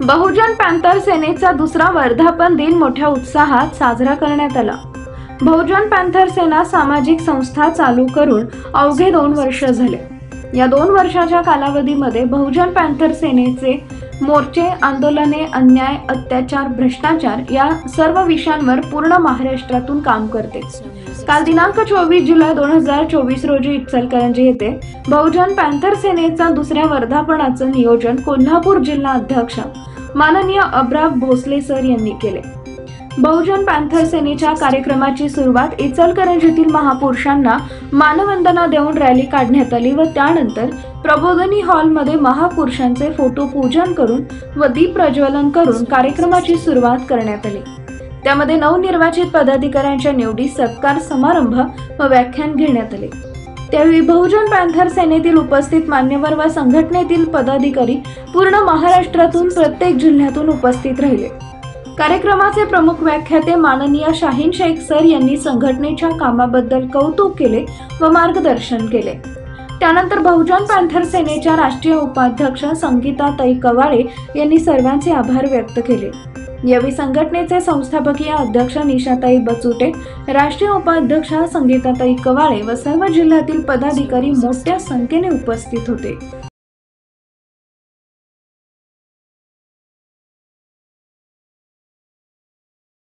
बहुजन panther सेनेचा दुसरा वर्धापन दिन मोठ्या उत्साहात साजरा करण्यात आला। बहुजन पॅंथर सेना सामाजिक संस्था चालू करून अवघे 2 वर्ष झाले। या 2 वर्षाच्या कालावधीमध्ये बहुजन पॅंथर सेनेचे मोर्चे, आंदोलने, अन्याय, अत्याचार, भ्रष्टाचार या सर्व विषयांवर पूर्ण महाराष्ट्रातून काम करते। काल दिनांक 24 जुलै 2024 रोजी इचलकरंजी येथे बहुजन पॅंथर सेनेचा दुसऱ्या वर्धापनाचं नियोजन कोल्हापूर जिल्हा अध्यक्ष माननीय अब्राम भोसले सर यांनी केले। बहुजन पॅंथर सेनेच्या कार्यक्रमाची सुरुवात इचलकरंजीतील महापुरुषांना मानवंदना देऊन रॅली काढण्यात आली व त्यानंतर प्रबोधिनी हॉलमध्ये महापुरुषांचे फोटो पूजन करून व दीप प्रज्वलन करून कार्यक्रमाची सुरुवात करण्यात आली। त्यामध्ये नवनिर्वाचित पदाधिकाऱ्यांच्या निवडी, सत्कार समारंभ व व्याख्यान घेण्यात आले। त्यावेळी बहुजन पॅंथर सेनेतील उपस्थित मान्यवर व संघटनेतील पदाधिकारी पूर्ण महाराष्ट्रातून प्रत्येक जिल्ह्यातून उपस्थित राहिले। कार्यक्रमाचे प्रमुख व्याख्याते माननीय शाहीन शेख सर यांनी संघटनेच्या कामाबद्दल कौतुक केले व मार्गदर्शन केले। त्यानंतर बहुजन पॅंथर सेनेच्या राष्ट्रीय उपाध्यक्ष संगीताताई कवाळे यांनी सर्वांचे आभार व्यक्त केले। यावेळी संघटनेचे संस्थापकीय अध्यक्ष निशाताई बचुटे, राष्ट्रीय उपाध्यक्ष संगीताताई कवाळे व सर्व जिल्ह्यातील पदाधिकारी मोठ्या संख्येने उपस्थित होते।